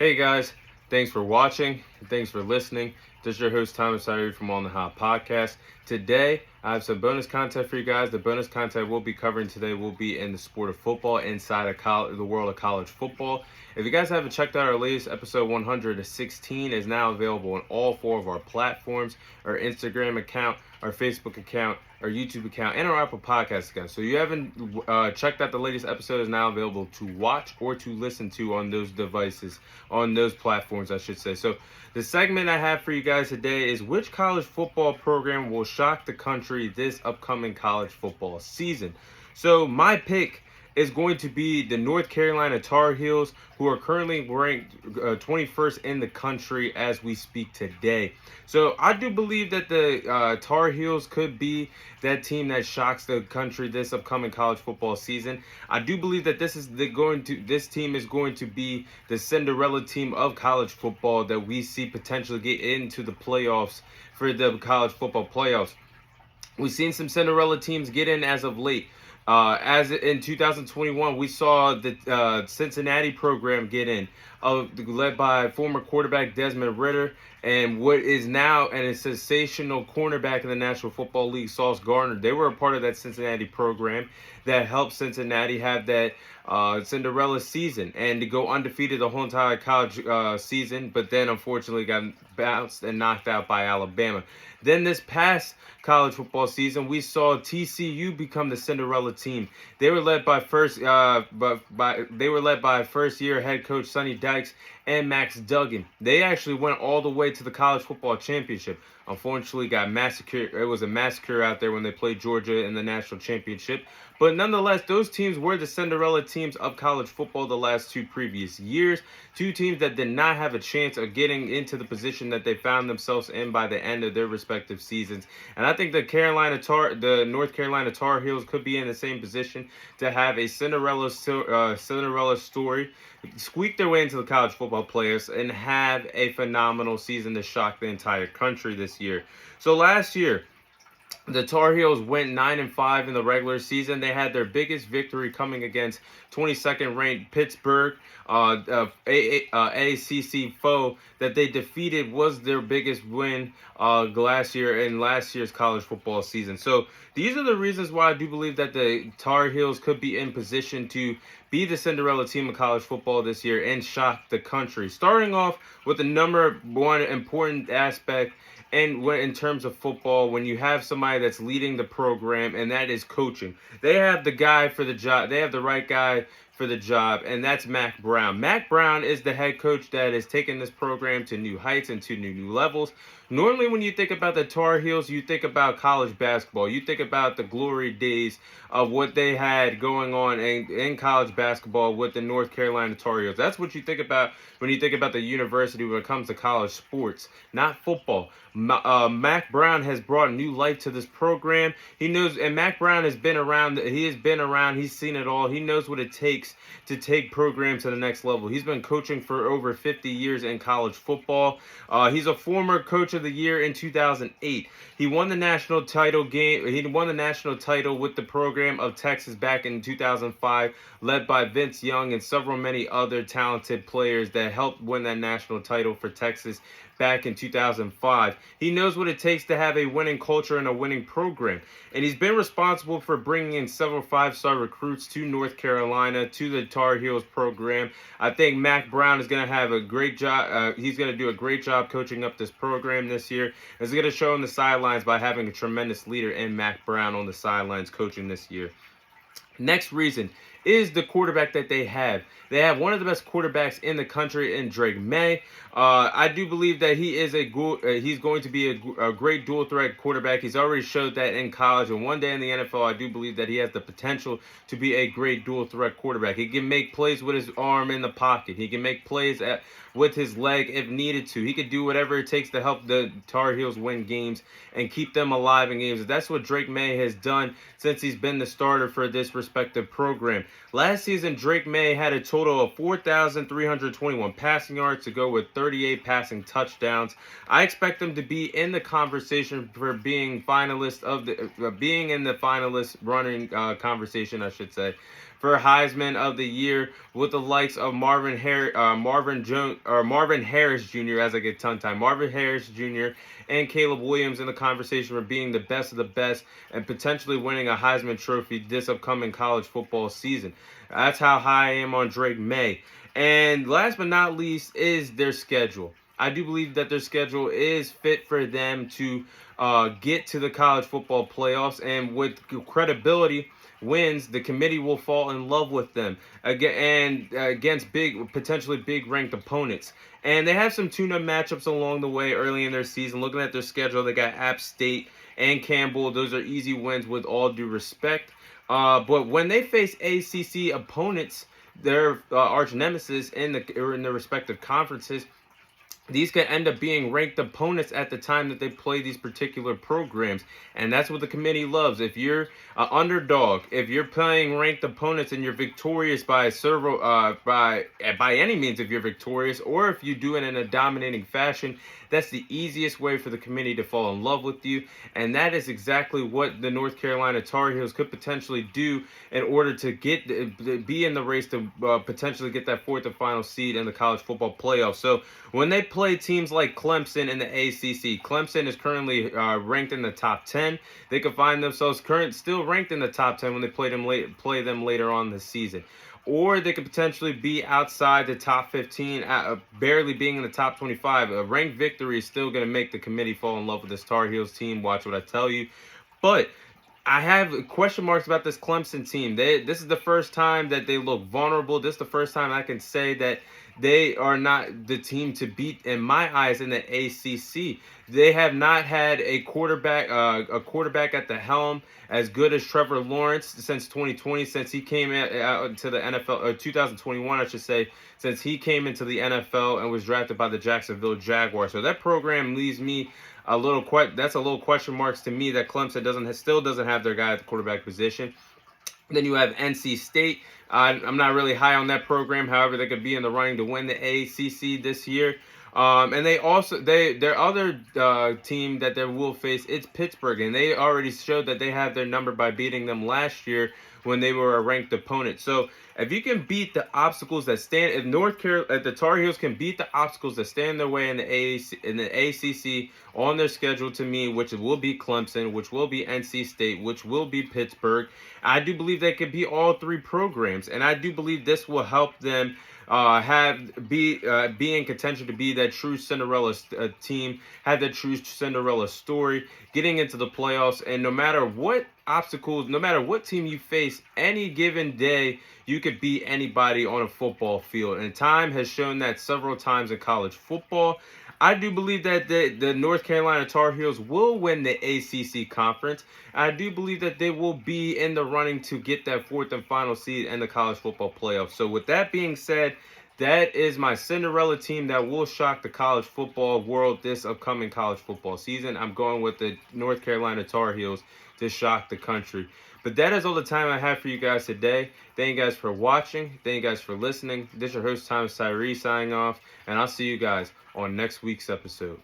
Hey guys, thanks for watching. Thanks for listening. This is your host Thomas Irie from On the Hot Podcast. Today, I have some bonus content for you guys. The bonus content we'll be covering today will be in the sport of football inside of the world of college football. If you guys haven't checked out our latest episode 116 is now available on all four of our platforms, our Instagram account, our Facebook account, our YouTube account, and our Apple Podcast account. So you haven't checked out the latest episode is now available to watch or to listen to on those devices, on those platforms, I should say. So the segment I have for you guys today is which college football program will shock the country this upcoming college football season. So my pick is going to be the North Carolina Tar Heels, who are currently ranked 21st in the country as we speak today. So I do believe that the Tar Heels could be that team that shocks the country this upcoming college football season. I do believe that this team is going to be the Cinderella team of college football that we see potentially get into the playoffs for the college football playoffs. We've seen some Cinderella teams get in as of late. As in 2021, we saw the Cincinnati program get in, led by former quarterback Desmond Ridder and what is now a sensational cornerback in the National Football League, Sauce Gardner. They were a part of that Cincinnati program that helped Cincinnati have that Cinderella season and to go undefeated the whole entire college season, but then unfortunately got bounced and knocked out by Alabama. Then this past college football season, we saw TCU become the Cinderella team. They were led by first year head coach Sonny Dykes and Max Duggan. They actually went all the way to the college football championship. Unfortunately, got massacred. It was a massacre out there when they played Georgia in the national championship. But nonetheless, those teams were the Cinderella teams of college football the last two previous years. Two teams that did not have a chance of getting into the position that they found themselves in by the end of their respective seasons. And I think the North Carolina Tar Heels could be in the same position to have a Cinderella story, squeak their way into the college football playoffs, and have a phenomenal season to shock the entire country this year. So last year, the Tar Heels went 9-5 in the regular season. They had their biggest victory coming against 22nd ranked Pittsburgh. ACC foe that they defeated was their biggest win last year in last year's college football season. So these are the reasons why I do believe that the Tar Heels could be in position to be the Cinderella team of college football this year and shock the country. Starting off with the number one important aspect and in terms of football, when you have somebody that's leading the program, and that is coaching. They have the guy for the job. They have the right guy for the job, and that's Mack Brown. Mack Brown is the head coach that has taken this program to new heights and to new levels. Normally, when you think about the Tar Heels, you think about college basketball. You think about the glory days of what they had going on in college basketball with the North Carolina Tar Heels. That's what you think about when you think about the university when it comes to college sports, not football. Mack Brown has brought new life to this program. He knows, and Mack Brown has been around. He has been around. He's seen it all. He knows what it takes to take programs to the next level. He's been coaching for over 50 years in college football. He's a former coach of the year in 2008. He won the national title with the program of Texas back in 2005, led by Vince Young and several many other talented players that helped win that national title for Texas back in 2005. He knows what it takes to have a winning culture and a winning program. And he's been responsible for bringing in several five-star recruits to North Carolina, to the Tar Heels program. I think Mack Brown is going to have a great job. He's going to do a great job coaching up this program this year. He's going to show on the sidelines by having a tremendous leader in Mack Brown on the sidelines coaching this year. Next reason is the quarterback that they have. They have one of the best quarterbacks in the country in Drake May. I do believe that he's going to be a great dual threat quarterback. He's already showed that in college, and one day in the NFL, I do believe that he has the potential to be a great dual threat quarterback. He can make plays with his arm in the pocket. He can make plays with his leg if needed to. He could do whatever it takes to help the Tar Heels win games and keep them alive in games. That's what Drake May has done since he's been the starter for this respective program. Last season, Drake May had a total of 4,321 passing yards to go with 38 passing touchdowns. I expect him to be in the conversation for being in the finalist running conversation, I should say, for Heisman of the Year, with the likes of Marvin Harris Jr. as I get tongue tied, Marvin Harris Jr. and Caleb Williams in the conversation for being the best of the best and potentially winning a Heisman Trophy this upcoming college football season. That's how high I am on Drake May. And last but not least is their schedule. I do believe that their schedule is fit for them to get to the college football playoffs, and with credibility wins, the committee will fall in love with them again and against potentially big ranked opponents. And they have some tune-up matchups along the way early in their season. Looking at their schedule, they got App State and Campbell. Those are easy wins with all due respect. But when they face ACC opponents, their arch nemesis in the respective conferences, these could end up being ranked opponents at the time that they play these particular programs. And that's what the committee loves. If you're an underdog, if you're playing ranked opponents and you're victorious by any means, if you're victorious, or if you do it in a dominating fashion, that's the easiest way for the committee to fall in love with you. And that is exactly what the North Carolina Tar Heels could potentially do in order to be in the race to potentially get that fourth and final seed in the college football playoff. So when they play teams like Clemson in the ACC, Clemson is currently ranked in the top 10. They could find themselves still ranked in the top 10 when they play them later on this season. Or they could potentially be outside the top 15, barely being in the top 25. A ranked victory is still going to make the committee fall in love with this Tar Heels team. Watch what I tell you. But I have question marks about this Clemson team. This is the first time that they look vulnerable. This is the first time I can say that they are not the team to beat in my eyes in the ACC. They have not had a quarterback at the helm as good as Trevor Lawrence since 2020, since he came out to the NFL, or 2021, I should say, since he came into the NFL and was drafted by the Jacksonville Jaguars. So that program leaves me that's a little question marks to me that Clemson still doesn't have their guy at the quarterback position. Then you have NC State. I'm not really high on that program. However, they could be in the running to win the ACC this year. And their other team that they will face, it's Pittsburgh, and they already showed that they have their number by beating them last year when they were a ranked opponent. So if you can beat the obstacles that stand, if the Tar Heels can beat the obstacles that stand in their way in the ACC on their schedule, to me, which will be Clemson, which will be NC State, which will be Pittsburgh, I do believe they could beat all three programs, and I do believe this will help them be in contention to be that true Cinderella team, have that true Cinderella story, getting into the playoffs. And no matter what obstacles, no matter what team you face, any given day, you could beat anybody on a football field. And time has shown that several times in college football. I do believe that the North Carolina Tar Heels will win the ACC conference. I do believe that they will be in the running to get that fourth and final seed in the college football playoffs. So with that being said, that is my Cinderella team that will shock the college football world this upcoming college football season. I'm going with the North Carolina Tar Heels to shock the country. But that is all the time I have for you guys today. Thank you guys for watching. Thank you guys for listening. This is your host, Thomas Tyree, signing off. And I'll see you guys on next week's episode.